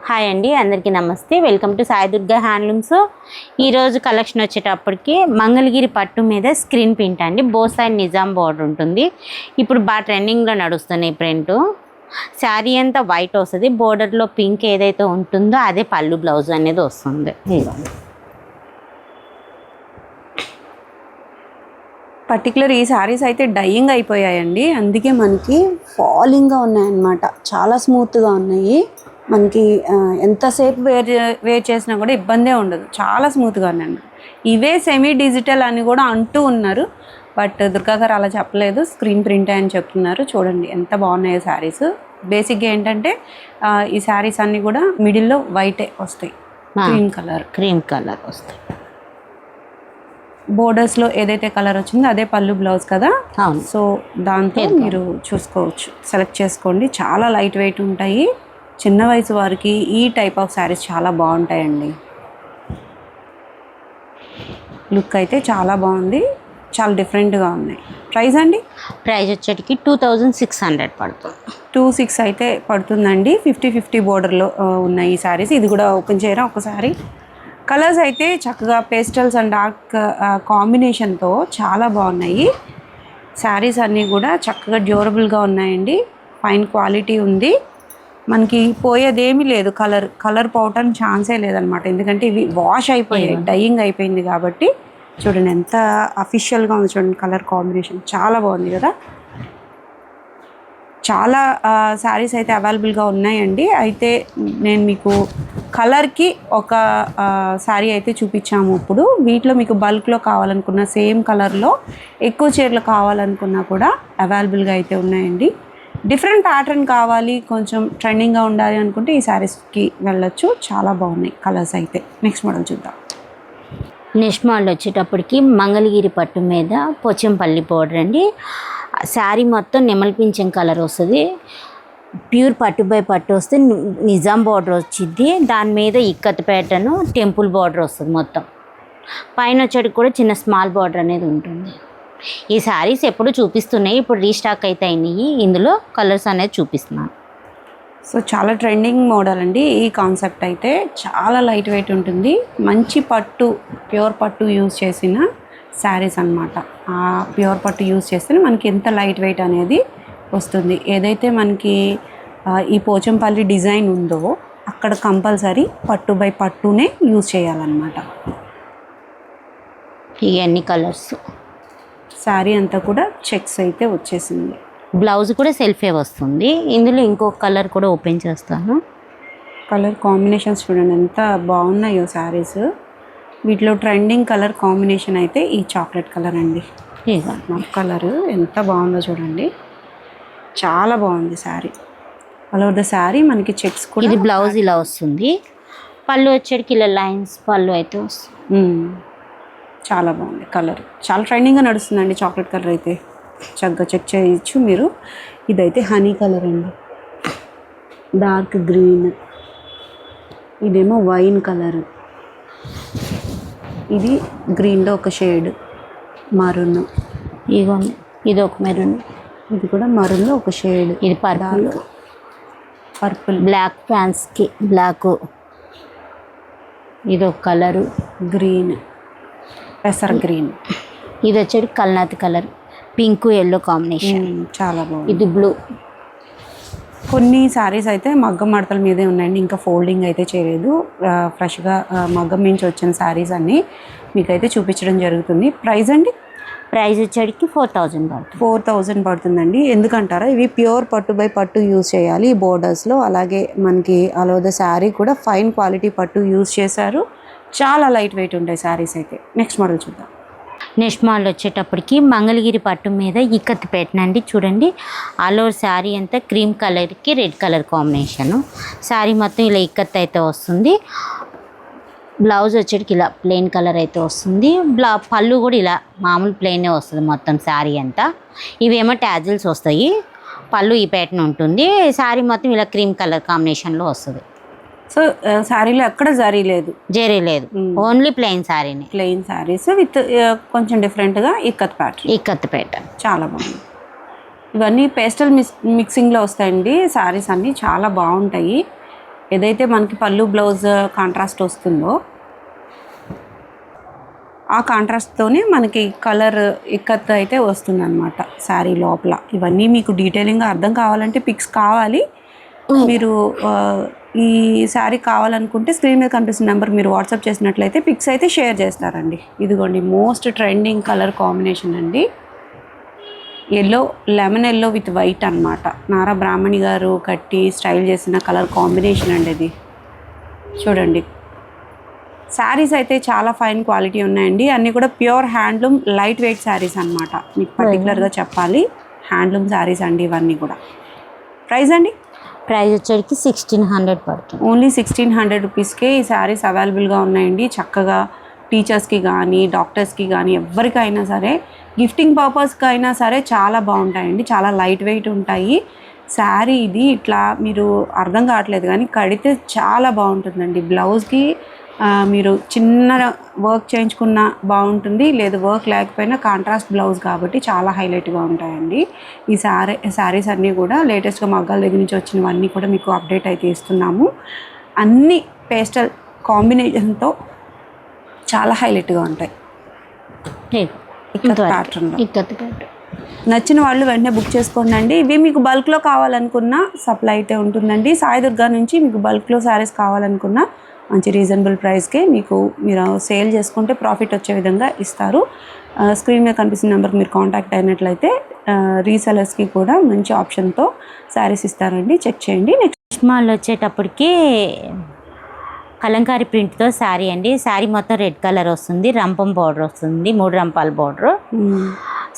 Hi అండి, అందరికీ నమస్తే. Welcome to Sai Durga handlooms. ఈరోజు కలెక్షన్ వచ్చేటప్పటికి మంగళగిరి పట్టు మీద స్క్రీన్ ప్రింట్ అండి. బోత్ సైడ్ నిజాం బోర్డర్ ఉంటుంది. ఇప్పుడు బాగా ట్రెండింగ్లో నడుస్తుంది ఈ ప్రింట్. శారీ అంతా వైట్ వస్తుంది, బోర్డర్లో పింక్ ఏదైతే ఉంటుందో అదే పళ్ళు బ్లౌజ్ అనేది వస్తుంది. పర్టికులర్ ఈ శారీస్ అయితే డైయింగ్ అయిపోయాయండి, అందుకే మనకి ఫాలింగ్గా ఉన్నాయన్నమాట. చాలా స్మూత్గా ఉన్నాయి. మనకి ఎంతసేపు వేర్ చేసినా కూడా ఇబ్బందే ఉండదు, చాలా స్మూత్గా ఉన్నాయండి. ఇవే సెమీ డిజిటల్ అని కూడా అంటూ ఉన్నారు, బట్ దుర్గా గారు అలా చెప్పలేదు, స్క్రీన్ ప్రింట్ అని చెప్తున్నారు. చూడండి ఎంత బాగున్నాయో శారీస్. బేసిక్గా ఏంటంటే ఈ శారీస్ అన్నీ కూడా మిడిల్లో వైటే వస్తాయి, క్రీమ్ కలర్ వస్తాయి. బోర్డర్స్లో ఏదైతే కలర్ వచ్చిందో అదే పళ్ళు బ్లౌజ్ కదా. అవును. సో దాంతో మీరు చూసుకోవచ్చు, సెలెక్ట్ చేసుకోండి. చాలా లైట్ వెయిట్ ఉంటాయి. చిన్న వయసు వారికి ఈ టైప్ ఆఫ్ శారీస్ చాలా బాగుంటాయండి. లుక్ అయితే చాలా బాగుంది, చాలా డిఫరెంట్గా ఉన్నాయి. ప్రైస్ అండి? ప్రైస్ వచ్చేటికి 2600 పడుతుంది. 26 అయితే పడుతుందండి. 50-50 బోర్డర్లో ఉన్నాయి ఈ శారీస్. ఇది కూడా ఓపెన్ చేయరా ఒకసారి. కలర్స్ అయితే చక్కగా పేస్టల్స్ అండ్ డార్క్ కాంబినేషన్తో చాలా బాగున్నాయి. శారీస్ అన్నీ కూడా చక్కగా డ్యూరబుల్గా ఉన్నాయండి, ఫైన్ క్వాలిటీ ఉంది. మనకి పోయేదేమీ లేదు, కలర్ పోవటానికి ఛాన్సే లేదనమాట. ఎందుకంటే ఇవి వాష్ అయిపోయాయి, డైయింగ్ అయిపోయింది కాబట్టి. చూడండి ఎంత అఫీషియల్గా ఉంది, చూడండి కలర్ కాంబినేషన్ చాలా బాగుంది కదా. చాలా శారీస్ అయితే అవైలబుల్గా ఉన్నాయండి. అయితే నేను మీకు కలర్కి ఒక శారీ అయితే చూపించాము. ఇప్పుడు వీటిలో మీకు బల్క్లో కావాలనుకున్న, సేమ్ కలర్లో ఎక్కువ చీరలు కావాలనుకున్నా కూడా అవైలబుల్గా అయితే ఉన్నాయండి. డిఫరెంట్ ప్యాటర్న్ కావాలి, కొంచెం ట్రెండింగ్గా ఉండాలి అనుకుంటే ఈ శారీస్కి వెళ్ళొచ్చు. చాలా బాగున్నాయి కలర్స్ అయితే. నెక్స్ట్ మోడల్ చూద్దాం. నెక్స్ట్ మోడల్ వచ్చేటప్పటికి మంగళగిరి పట్టు మీద పోచంపల్లి బోర్డర్ అండి. శారీ మొత్తం నెమలి పింఛం కలర్ వస్తుంది. ప్యూర్ పట్టు బై పట్టు వస్తే నిజాం బార్డర్ వచ్చింది. దాని మీద ఇక్కత్ ప్యాటర్న్ టెంపుల్ బార్డర్ వస్తుంది. మొత్తం పైన వచ్చేటికి కూడా చిన్న స్మాల్ బార్డర్ అనేది ఉంటుంది. ఈ శారీస్ ఎప్పుడు చూపిస్తున్నాయి, ఇప్పుడు రీస్టాక్ అయితే అయినాయి. ఇందులో కలర్స్ అనేది చూపిస్తున్నాను. సో చాలా ట్రెండింగ్ మోడల్ అండి ఈ కాన్సెప్ట్. అయితే చాలా లైట్ వెయిట్ ఉంటుంది, మంచి పట్టు, ప్యూర్ పట్టు యూజ్ చేసిన శారీస్ అనమాట. ఆ ప్యూర్ పట్టు యూజ్ చేస్తే మనకి ఎంత లైట్ వెయిట్ అనేది వస్తుంది. ఏదైతే మనకి ఈ పోచంపల్లి డిజైన్ ఉందో అక్కడ కంపల్సరీ పట్టు బై పట్టునే యూజ్ చేయాలన్నమాట. ఇవన్నీ కలర్స్. శారీ అంతా కూడా చెక్స్ అయితే వచ్చేసింది. బ్లౌజ్ కూడా సెల్ఫే వస్తుంది. ఇందులో ఇంకొక కలర్ కూడా ఓపెన్ చేస్తాను. కలర్ కాంబినేషన్స్ చూడండి ఎంత బాగున్నాయో శారీస్. వీటిలో ట్రెండింగ్ కలర్ కాంబినేషన్ అయితే ఈ చాక్లెట్ కలర్ అండి. మఫ్ కలర్ ఎంత బాగుందో చూడండి, చాలా బాగుంది sari. All over the sari మనకి చెక్స్ కూడా. ఇది బ్లౌజ్ ఇలా వస్తుంది. పళ్ళు వచ్చేటికి ఇలా లైన్స్ పళ్ళు అయితే వస్తుంది. చాలా బాగుంది కలర్, చాలా ట్రెండింగ్గా నడుస్తుందండి చాక్లెట్ కలర్ అయితే. చక్కగా చెక్ చేయొచ్చు మీరు. ఇదైతే హనీ కలర్ అండి, డార్క్ గ్రీన్. ఇదేమో వైన్ కలర్. ఇది గ్రీన్లో ఒక షేడ్ మరూన్. ఇదిగోండి, ఇది ఒక మెరూన్. ఇది కూడా మరూన్లో ఒక షేడ్. ఇది పర్పుల్ బ్లాక్ ప్యాంట్స్కి బ్లాక్. ఇది ఒక కలరు గ్రీన్, పెసర్ గ్రీన్. ఇది వచ్చేది కల్నాతి కలర్, పింక్ ఎల్లో కాంబినేషన్. చాలా బాగుంది. ఇది బ్లూ. కొన్ని శారీస్ అయితే మగ్గం మడతల మీదే ఉన్నాయండి, ఇంకా ఫోల్డింగ్ అయితే చేయలేదు. ఫ్రెష్గా మగ్గం నుంచి వచ్చిన శారీస్ అన్నీ మీకైతే చూపించడం జరుగుతుంది. ప్రైస్ అండి? ప్రైస్ వచ్చేటికి 4000 పడుతుంది. 4000 పడుతుందండి. ఎందుకంటారా, ఇవి ప్యూర్ పట్టు బై పట్టు యూజ్ చేయాలి ఈ బోర్డర్స్లో. అలాగే మనకి ఆల్ ఓవర్ ద శారీ కూడా ఫైన్ క్వాలిటీ పట్టు యూజ్ చేశారు. చాలా లైట్ వెయిట్ ఉంటాయి శారీస్ అయితే. నెక్స్ట్ మోడల్ చూద్దాం. నెక్స్ట్ మోడల్ వచ్చేటప్పటికి మంగళగిరి పట్టు మీద ఇక్కత్ పెట్టినండి. చూడండి, ఆల్ ఓవర్ శారీ అంతా క్రీమ్ కలర్కి రెడ్ కలర్ కాంబినేషను. శారీ మొత్తం ఇలా ఇక్కత్ అయితే వస్తుంది. బ్లౌజ్ వచ్చేటికి ఇలా ప్లెయిన్ కలర్ అయితే వస్తుంది. పళ్ళు కూడా ఇలా మామూలు ప్లెయినే వస్తుంది మొత్తం శారీ అంతా. ఇవేమో ట్యాజిల్స్ వస్తాయి. పళ్ళు ఈ ప్యాటర్న్ ఉంటుంది. శారీ మొత్తం ఇలా క్రీమ్ కలర్ కాంబినేషన్లో వస్తుంది. సో శారీలో ఎక్కడ జరీ లేదు, జరీ లేదు, ఓన్లీ ప్లెయిన్ శారీని. ప్లెయిన్ శారీస్ విత్ కొంచెం డిఫరెంట్గా ఇక్కత్ ప్యాటర్న్. చాలా బాగుంది. ఇవన్నీ పేస్టల్ మిక్సింగ్లో వస్తాయండి శారీస్ అన్నీ, చాలా బాగుంటాయి. ఏదైతే మనకి పళ్ళు బ్లౌజ్ కాంట్రాస్ట్ వస్తుందో ఆ కాంట్రాస్ట్తోనే మనకి కలర్ ఇక్కత్ అయితే వస్తుంది అనమాట శారీ లోపల. ఇవన్నీ మీకు డీటెయిలింగ్గా అర్థం కావాలంటే పిక్స్ కావాలి. మీరు ఈ శారీ కావాలనుకుంటే స్క్రీన్ మీద కనిపిస్తున్న నెంబర్ మీరు వాట్సాప్ చేసినట్లయితే పిక్స్ అయితే షేర్ చేస్తారండి. ఇదిగోండి మోస్ట్ ట్రెండింగ్ కలర్ కాంబినేషన్ అండి. Yellow, lemon yellow with white అనమాట. నారా బ్రాహ్మణి గారు కట్టి స్టైల్ చేసిన కలర్ కాంబినేషన్ అండి ఇది. చూడండి శారీస్ అయితే చాలా ఫైన్ క్వాలిటీ ఉన్నాయండి. అన్నీ కూడా pure handloom light weight saris అనమాట. మీకు పర్టికులర్గా చెప్పాలి, హ్యాండ్లూమ్ శారీస్ అండి ఇవన్నీ కూడా. ప్రైస్ అండి? ప్రైస్ వచ్చేటికి 1600 పడుతుంది. ఓన్లీ 1600 రూపీస్కే ఈ శారీస్ అవైలబుల్గా ఉన్నాయండి. చక్కగా టీచర్స్కి కానీ డాక్టర్స్కి కానీ ఎవరికైనా సరే గిఫ్టింగ్ పర్పస్కి అయినా సరే చాలా బాగుంటాయండి. చాలా లైట్ వెయిట్ ఉంటాయి. శారీ ఇది ఇట్లా మీరు అర్థం కావట్లేదు కానీ కడితే చాలా బాగుంటుందండి. బ్లౌజ్కి మీరు చిన్న వర్క్ చేయించుకున్న బాగుంటుంది, లేదు వర్క్ లేకపోయినా కాంట్రాస్ట్ బ్లౌజ్ కాబట్టి చాలా హైలైట్గా ఉంటాయండి. ఈ శారీస్ అన్నీ కూడా లేటెస్ట్గా మగ్గాల దగ్గర నుంచి వచ్చినవన్నీ కూడా మీకు అప్డేట్ అయితే ఇస్తున్నాము. అన్ని పేస్టల్ కాంబినేషన్తో చాలా హైలైట్గా ఉంటాయి. ప్యాటర్న్లో నచ్చిన వాళ్ళు వెంటనే బుక్ చేసుకోండి అండి. ఇవి మీకు బల్క్లో కావాలనుకున్న సప్లై అయితే ఉంటుందండి. సాయి దుర్గా నుంచి మీకు బల్క్లో శారీస్ కావాలనుకున్న మంచి రీజనబుల్ ప్రైస్కే మీరు సేల్ చేసుకుంటే ప్రాఫిట్ వచ్చే విధంగా ఇస్తారు. స్క్రీన్ మీద కనిపిస్తున్న నెంబర్కి మీరు కాంటాక్ట్ అయినట్లయితే రీసెలర్స్కి కూడా మంచి ఆప్షన్తో శారీస్ ఇస్తారండి. చెక్ చేయండి. నెక్స్ట్ మాల్ వచ్చేటప్పటికి కలంకారీ ప్రింట్తో శారీ అండి. శారీ మొత్తం రెడ్ కలర్ వస్తుంది, రంపం బార్డర్ వస్తుంది, 3 రంపాల బార్డర్.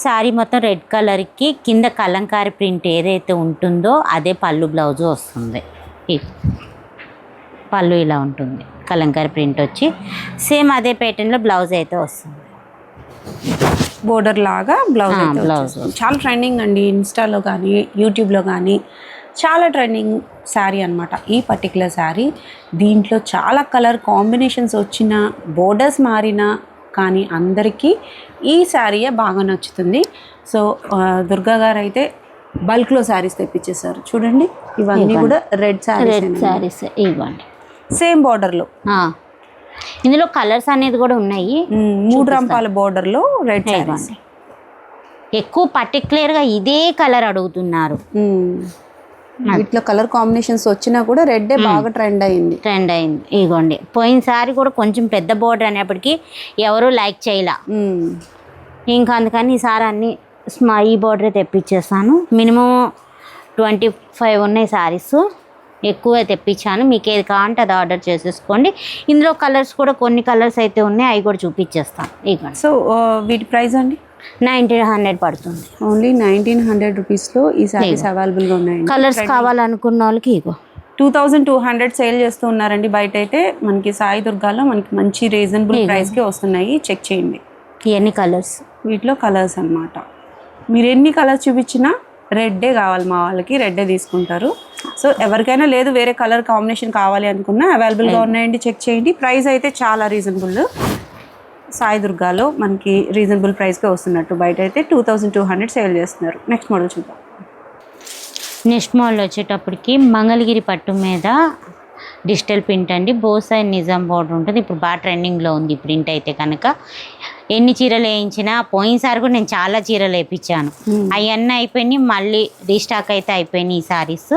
శారీ మొత్తం రెడ్ కలర్కి కింద కలంకారీ ప్రింట్ ఏదైతే ఉంటుందో అదే పళ్ళు బ్లౌజ్ వస్తుంది. పళ్ళు ఇలా ఉంటుంది, కలంకారీ ప్రింట్ వచ్చి సేమ్ అదే ప్యాటర్న్లో బ్లౌజ్ అయితే వస్తుంది. బోర్డర్ లాగా బ్లౌజ్ చాలా ట్రెండింగ్ అండి. ఇన్స్టాలో కానీ యూట్యూబ్లో కానీ చాలా ట్రెండింగ్ శారీ అనమాట ఈ పర్టికులర్ శారీ. దీంట్లో చాలా కలర్ కాంబినేషన్స్ వచ్చిన, బోర్డర్స్ మారినా కానీ అందరికీ ఈ శారీయే బాగా నచ్చుతుంది. సో దుర్గా గారు అయితే బల్క్లో శారీస్ తెప్పించేశారు. చూడండి ఇవన్నీ కూడా రెడ్ శారీస్ ఇవ్వండి, సేమ్ బోర్డర్లో. ఇందులో కలర్స్ అనేది కూడా ఉన్నాయి. 3 రంపాల బోర్డర్లో రెడ్ శారీస్. ఎక్కువ పర్టికులర్గా ఇదే కలర్ అడుగుతున్నారు. వీటిలో కలర్ కాంబినేషన్స్ వచ్చినా కూడా రెడ్ బాగా ట్రెండ్ అయింది. ఇగోండి పోయినసారి కూడా కొంచెం పెద్ద బోర్డర్ అనేప్పటికీ ఎవరు లైక్ చేయలే. ఇంకా అందుకని ఈసారి అన్ని ఈ బోర్డరే తెప్పించేస్తాను. మినిమం 25 ఉన్నాయి శారీస్, ఎక్కువ తెప్పించాను. మీకు ఏది కావాలంటే అది ఆర్డర్ చేసేసుకోండి. ఇందులో కలర్స్ కూడా కొన్ని కలర్స్ అయితే ఉన్నాయి, అవి కూడా చూపించేస్తాను. ఇక సో వీటి ప్రైస్ అండి 1900 పడుతుంది. ఓన్లీ 1900 రూపీస్లో ఈ శారీస్ అవైలబుల్గా ఉన్నాయి. కలర్స్ కావాలనుకున్న వాళ్ళకి ఇగో 2200 సేల్ చేస్తూ ఉన్నారండి. బయట అయితే మనకి సాయి దుర్గాలో మనకి మంచి రీజనబుల్ ప్రైస్కి వస్తున్నాయి. చెక్ చేయండి. ఎన్ని కలర్స్ వీటిలో కలర్స్ అన్నమాట. మీరు ఎన్ని కలర్స్ చూపించినా రెడ్డే కావాలి, మా వాళ్ళకి రెడ్డే తీసుకుంటారు. సో ఎవరికైనా లేదు వేరే కలర్ కాంబినేషన్ కావాలి అనుకున్నా అవైలబుల్గా ఉన్నాయండి. చెక్ చేయండి. ప్రైస్ అయితే చాలా రీజనబుల్. సాయి దుర్గాలో మనకి రీజనబుల్ ప్రైస్కే వస్తున్నట్టు, బయట అయితే 2200 సేల్ చేస్తున్నారు. నెక్స్ట్ మోడల్ చూద్దాం. నెక్స్ట్ మోడల్ వచ్చేటప్పటికి మంగళగిరి పట్టు మీద డిజిటల్ ప్రింట్ అండి. బోసై నిజాం బోర్డర్ ఉంటుంది. ఇప్పుడు బాగా ట్రెండింగ్లో ఉంది ఈ ప్రింట్ అయితే కనుక. ఎన్ని చీరలు వేయించినా, పోయినసారి కూడా నేను చాలా చీరలు వేయించాను, అవన్నీ అయిపోయినాయి. మళ్ళీ రీస్టాక్ అయితే అయిపోయినాయి ఈ సారీస్.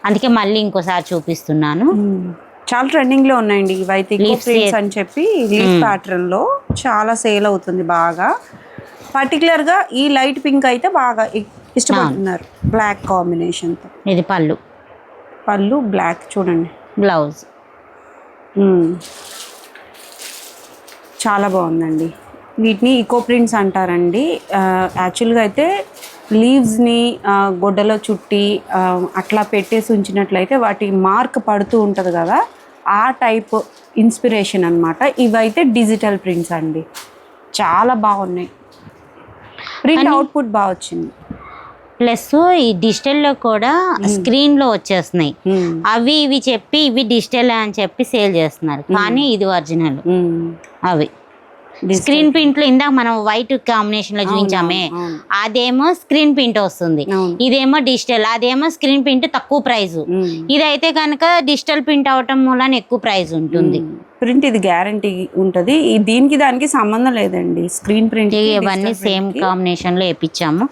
అందుకే మళ్ళీ ఇంకోసారి చూపిస్తున్నాను. చాలా ట్రెండింగ్లో ఉన్నాయండి ఇవైతే. ప్రింట్స్ అని చెప్పి లీఫ్ ప్యాటర్న్లో చాలా సేల్ అవుతుంది బాగా. పర్టికులర్గా ఈ లైట్ పింక్ అయితే బాగా ఇష్టపడుతున్నారు, బ్లాక్ కాంబినేషన్తో. ఇది పళ్ళు బ్లాక్. చూడండి బ్లౌజ్ చాలా బాగుందండి. వీటిని ఈకో ప్రింట్స్ అంటారండి. యాక్చువల్గా అయితే లీవ్స్ని గొడ్డలో చుట్టి అట్లా పెట్టేసి ఉంచినట్లయితే వాటి మార్క్ పడుతూ ఉంటుంది కదా, ఆ టైప్ ఇన్స్పిరేషన్ అనమాట. ఇవైతే డిజిటల్ ప్రింట్స్ అండి, చాలా బాగున్నాయి. ప్రింట్ అవుట్పుట్ బాగా వచ్చింది. ప్లస్ ఈ డిజిటల్లో కూడా స్క్రీన్లో వచ్చేస్తున్నాయి. అవి ఇవి చెప్పి ఇవి డిజిటల్ అని చెప్పి సేల్ చేస్తున్నారు, కానీ ఇది ఒరిజినల్. అవి స్క్రీన్ ప్రింట్ లో ఇందాక మనం వైట్ కాంబినేషన్ లో చూపించామే, అదేమో స్క్రీన్ ప్రింట్ వస్తుంది, ఇదేమో డిజిటల్, అదేమో స్క్రీన్ ప్రింట్ తక్కువ ప్రైస్. ఇదైతే కనుక డిజిటల్ ప్రింట్ అవటం మూలన ఎక్కువ ప్రైస్ ఉంటుంది. ప్రింట్ ఇది గ్యారంటీ ఉంటుంది, దీనికి దానికి సంబంధం లేదండి. స్క్రీన్ ప్రింట్ ఇవన్నీ సేమ్ కాంబినేషన్ లో వేయించాము,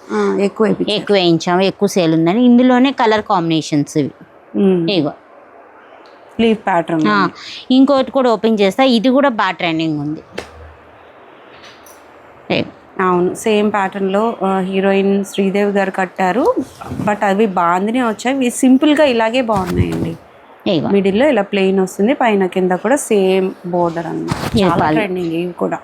ఎక్కువ వేయించాము, ఎక్కువ సేల్ ఉందని. ఇందులోనే కలర్ కాంబినేషన్స్ ఇవి. ఇగో లీఫ్ ప్యాటర్న్. ఇంకోటి కూడా ఓపెన్ చేస్తా, ఇది కూడా బాగా ట్రెండింగ్ ఉంది. అవును, సేమ్ ప్యాటర్న్లో హీరోయిన్ శ్రీదేవి గారు కట్టారు, బట్ అవి బాగానే వచ్చాయి. ఇవి సింపుల్గా ఇలాగే బాగున్నాయండి. మిడిల్లో ఇలా ప్లెయిన్ వస్తుంది, పైన కింద కూడా సేమ్ బోర్డర్ అన్నమాట. ట్రెండింగ్ ఇవి కూడా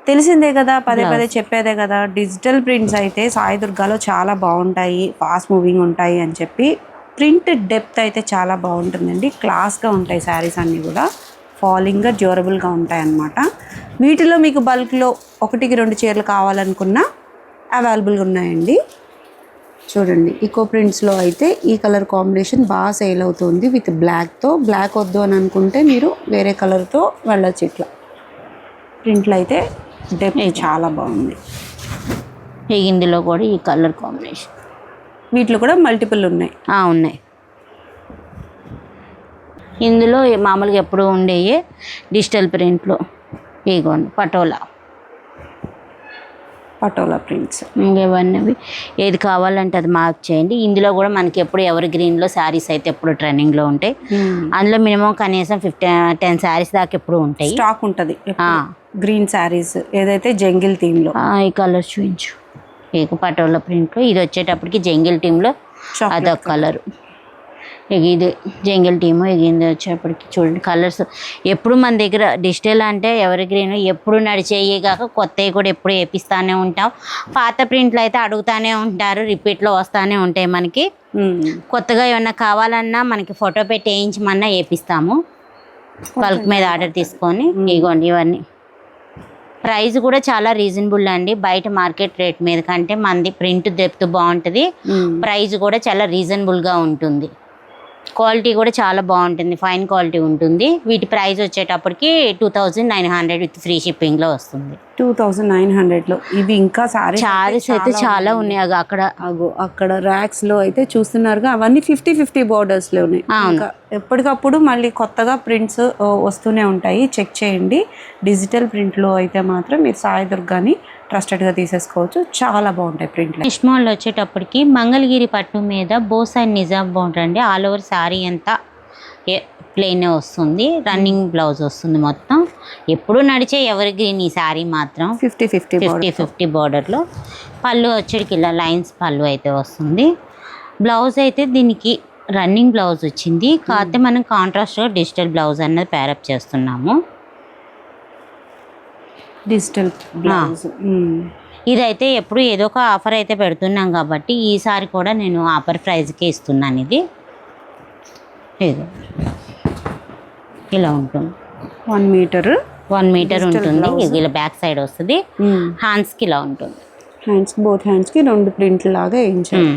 తెలిసిందే కదా, పదే పదే చెప్పేదే కదా. డిజిటల్ ప్రింట్స్ అయితే సాయి దుర్గాలో చాలా బాగుంటాయి, ఫాస్ట్ మూవింగ్ ఉంటాయి అని చెప్పి. ప్రింట్ డెప్త్ అయితే చాలా బాగుంటుందండి, క్లాస్గా ఉంటాయి శారీస్ అన్నీ కూడా, ఫాలింగ్గా డ్యూరబుల్గా ఉంటాయి అన్నమాట. వీటిలో మీకు బల్క్లో 1-2 చీరలు కావాలనుకున్నా అవైలబుల్గా ఉన్నాయండి. చూడండి, ఈకో ప్రింట్స్లో అయితే ఈ కలర్ కాంబినేషన్ బాగా సేల్ అవుతుంది విత్ బ్లాక్తో. బ్లాక్ వద్దు అని అనుకుంటే మీరు వేరే కలర్తో వెళ్ళచ్చు. ఇట్లా ప్రింట్లో అయితే డెప్త్ చాలా బాగుంది. ఇందులో కూడా ఈ కలర్ కాంబినేషన్, వీటిలో కూడా మల్టిపుల్ ఉన్నాయి. ఉన్నాయి. ఇందులో మామూలుగా ఎప్పుడు ఉండేవి డిజిటల్ ప్రింట్లో ఇగోండి పటోలా ప్రింట్స్. ఇవన్నీ ఏది కావాలంటే అది మార్క్ చేయండి. ఇందులో కూడా మనకి ఎప్పుడు ఎవర్ గ్రీన్లో శారీస్ అయితే ఎప్పుడు ట్రెండింగ్లో ఉంటాయి. అందులో మినిమం కనీసం 10 శారీస్ దాకా ఎప్పుడు ఉంటాయి, స్టాక్ ఉంటుంది. గ్రీన్ శారీస్ ఏదైతే జంగిల్ థీమ్లో. ఈ కలర్ చూపించు, పటోలా ప్రింట్లో. ఇది వచ్చేటప్పటికి జంగిల్ థీమ్లో అదొక కలరు. ఇది జంగిల్ టీము. ఇది వచ్చేప్పటికి చూడండి కలర్స్ ఎప్పుడు మన దగ్గర డిజిటల్ అంటే ఎవరి గ్రీన్ ఎప్పుడు నడిచేయి కాక కొత్తవి కూడా ఎప్పుడు వేపిస్తూనే ఉంటాం. పాత ప్రింట్లు అయితే అడుగుతూనే ఉంటారు, రిపీట్లో వస్తూనే ఉంటాయి. మనకి కొత్తగా ఏమన్నా కావాలన్నా మనకి ఫోటో పెట్టి వేయించమన్నా వేపిస్తాము, బల్క్ మీద ఆర్డర్ తీసుకొని. ఇగోండి ఇవన్నీ ప్రైస్ కూడా చాలా రీజనబుల్ అండి, బయట మార్కెట్ రేట్ మీద కంటే మనది ప్రింట్ డెప్త్ బాగుంటుంది, ప్రైస్ కూడా చాలా రీజనబుల్గా ఉంటుంది. క్వాలిటీ కూడా చాలా బాగుంటుంది, ఫైన్ క్వాలిటీ ఉంటుంది. వీటి ప్రైస్ వచ్చేటప్పటికి 2900 విత్ ఫ్రీ షిప్పింగ్లో వస్తుంది. 2900లో ఇవి ఇంకా శారీస్ అయితే చాలా ఉన్నాయి. అక్కడ ర్యాక్స్లో అయితే చూస్తున్నారుగా, అవన్నీ 50-50 బోర్డర్స్లో ఉన్నాయి. ఎప్పటికప్పుడు మళ్ళీ కొత్తగా ప్రింట్స్ వస్తూనే ఉంటాయి, చెక్ చేయండి. డిజిటల్ ప్రింట్లో అయితే మాత్రం మీరు సాయి దుర్గాని ట్రస్టెడ్గా తీసేసుకోవచ్చు, చాలా బాగుంటాయి ప్రింట్లు. ఇష్మాల్లో వచ్చేటప్పటికి మంగళగిరి పట్టు మీద బోస్ అండ్ నిజాం బోర్డర్ అండి. ఆల్ ఓవర్ శారీ అంతా ప్లెయిన్ వస్తుంది, రన్నింగ్ బ్లౌజ్ వస్తుంది మొత్తం. ఎప్పుడు నడిచే ఎవరి గ్రీన్ ఈ శారీ మాత్రం 50-50 బోర్డర్లో. పళ్ళు వచ్చేటికి ఇలా లైన్స్ పళ్ళు అయితే వస్తుంది. బ్లౌజ్ అయితే దీనికి రన్నింగ్ బ్లౌజ్ వచ్చింది, కాకపోతే మనం కాంట్రాస్ట్గా డిజిటల్ బ్లౌజ్ అన్నది ప్యారప్ చేస్తున్నాము. డిజిటల్ బ్లౌజ్ ఇదైతే ఎప్పుడు ఏదో ఒక ఆఫర్ అయితే పెడుతున్నాం కాబట్టి ఈసారి కూడా నేను ఆఫర్ ప్రైస్కే ఇస్తున్నాను. ఇది ఇలా ఉంటుంది, 1 మీటర్ ఉంటుంది. ఇలా బ్యాక్ సైడ్ వస్తుంది, హ్యాండ్స్కి ఇలా ఉంటుంది. బోత్ హ్యాండ్స్కి 2 ప్రింట్లు లాగా వేయించారు.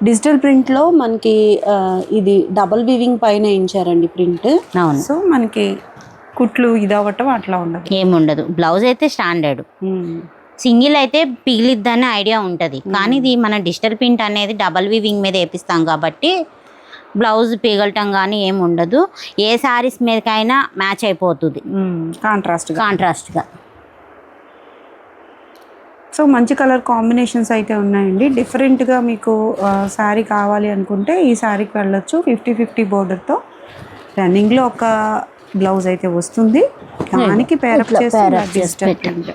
డిజిటల్ ప్రింట్లో మనకి ఇది డబల్ వీవింగ్ పైన వేయించారండి ప్రింట్. అవును, సో మనకి కుట్లు ఇదవటం అట్లా ఉండదు, ఏముండదు. బ్లౌజ్ అయితే స్టాండర్డ్, సింగిల్ అయితే పిగిలిద్దని ఐడియా ఉంటుంది. కానీ ఇది మన డిజిటల్ ప్రింట్ అనేది డబల్ వీవింగ్ మీద వేపిస్తాం కాబట్టి బ్లౌజ్ పిగలటం కానీ ఏమి ఉండదు. ఏ శారీస్ మీదకైనా మ్యాచ్ అయిపోతుంది కాంట్రాస్ట్గా. సో మంచి కలర్ కాంబినేషన్స్ అయితే ఉన్నాయండి. డిఫరెంట్గా మీకు శారీ కావాలి అనుకుంటే ఈ శారీకి వెళ్ళొచ్చు. 50-50 బోర్డర్తో రన్నింగ్లో ఒక బ్లౌజ్ అయితే వస్తుంది, దానికి పేరప్ చేసి డిజిటల్ ప్రింట్.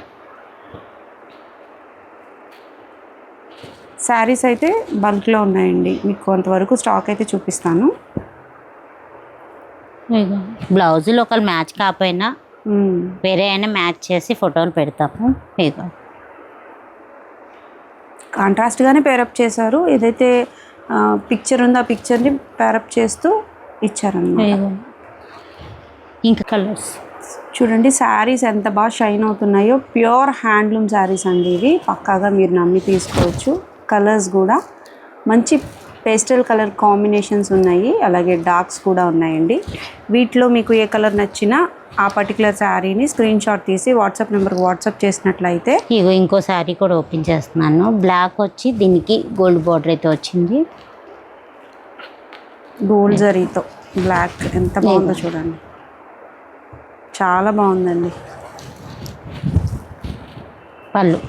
శారీస్ అయితే బల్క్లో ఉన్నాయండి, మీకు కొంతవరకు స్టాక్ అయితే చూపిస్తాను. బ్లౌజులు ఒకళ్ళు మ్యాచ్ కాకపోయినా వేరే అయినా మ్యాచ్ చేసి ఫోటోలు పెడతాము. కాంట్రాస్ట్గానే పేరప్ చేశారు, ఏదైతే పిక్చర్ ఉందో ఆ పిక్చర్ని పేరప్ చేస్తూ ఇచ్చారన్నమాట. ఇంకా కలర్స్ చూడండి, శారీస్ ఎంత బాగా షైన్ అవుతున్నాయో. ప్యూర్ హ్యాండ్లూమ్ శారీస్ అండి ఇవి, పక్కాగా మీరు నమ్మి తీసుకోవచ్చు. కలర్స్ కూడా మంచి పేస్టల్ కలర్ కాంబినేషన్స్ ఉన్నాయి, అలాగే డార్క్స్ కూడా ఉన్నాయండి. వీటిలో మీకు ఏ కలర్ నచ్చినా ఆ పర్టికులర్ శారీని స్క్రీన్ షాట్ తీసి వాట్సాప్ నెంబర్కి వాట్సాప్ చేసినట్లయితే ఇగో ఇంకో శారీ కూడా ఓపెన్ చేస్తున్నాను. బ్లాక్ వచ్చి దీనికి గోల్డ్ బార్డర్ అయితే వచ్చింది. గోల్డ్ జరీతో బ్లాక్ ఎంత బాగుందో చూడండి, చాలా బాగుందండి. పళ్ళు,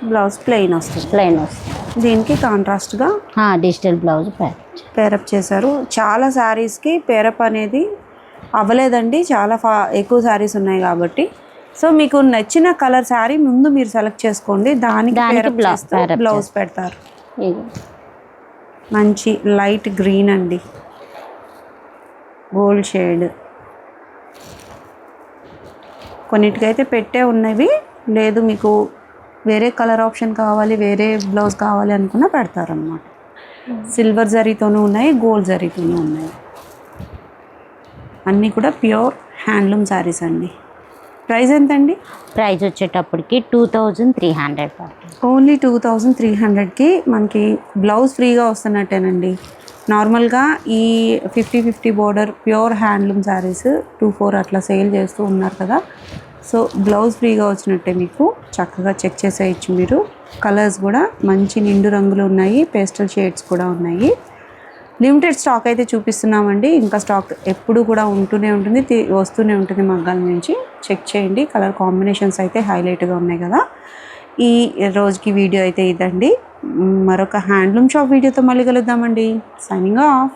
బ్లౌజ్ ప్లెయిన్ వస్తుంది. దీనికి కాంట్రాస్ట్గా డిజిటల్ బ్లౌజ్ పేరప్ చేశారు. చాలా శారీస్కి పేరప్ అనేది అవ్వలేదండి, చాలా ఎక్కువ శారీస్ ఉన్నాయి కాబట్టి. సో మీకు నచ్చిన కలర్ శారీ ముందు మీరు సెలెక్ట్ చేసుకోండి, దానికి బ్లౌజ్ పెడతారు. మంచి లైట్ గ్రీన్ అండి, గోల్డ్ షేడ్. కొన్నిటికైతే పెట్టే ఉన్నవి, లేదు మీకు వేరే కలర్ ఆప్షన్ కావాలి, వేరే బ్లౌజ్ కావాలి అనుకున్నా పెడతారన్నమాట. సిల్వర్ జరీతోనూ ఉన్నాయి, గోల్డ్ జరీతోనూ ఉన్నాయి. అన్నీ కూడా ప్యూర్ హ్యాండ్లూమ్ శారీస్ అండి. ప్రైస్ ఎంతండి? ప్రైస్ వచ్చేటప్పటికి 2300 పడుతుంది. ఓన్లీ 2300కి మనకి బ్లౌజ్ ఫ్రీగా వస్తున్నట్టేనండి. నార్మల్గా ఈ 50-50 బోర్డర్ ప్యూర్ హ్యాండ్లూమ్ శారీస్ 2-4 అట్లా సేల్ చేస్తూ ఉన్నారు కదా. సో బ్లౌజ్ ఫ్రీగా వచ్చినట్టే, మీకు చక్కగా చెక్ చేసేయచ్చు మీరు. కలర్స్ కూడా మంచి నిండు రంగులు ఉన్నాయి, పేస్టల్ షేడ్స్ కూడా ఉన్నాయి. లిమిటెడ్ స్టాక్ అయితే చూపిస్తున్నామండి, ఇంకా స్టాక్ ఎప్పుడు కూడా ఉంటూనే ఉంటుంది, వస్తూనే ఉంటుంది మగ్గాల నుంచి. చెక్ చేయండి, కలర్ కాంబినేషన్స్ అయితే హైలైట్గా ఉన్నాయి కదా. ఈ రోజుకి వీడియో అయితే ఇదండి. మరొక హ్యాండ్లూమ్ షాప్ వీడియోతో మళ్ళీ కలుద్దామండి. Signing off.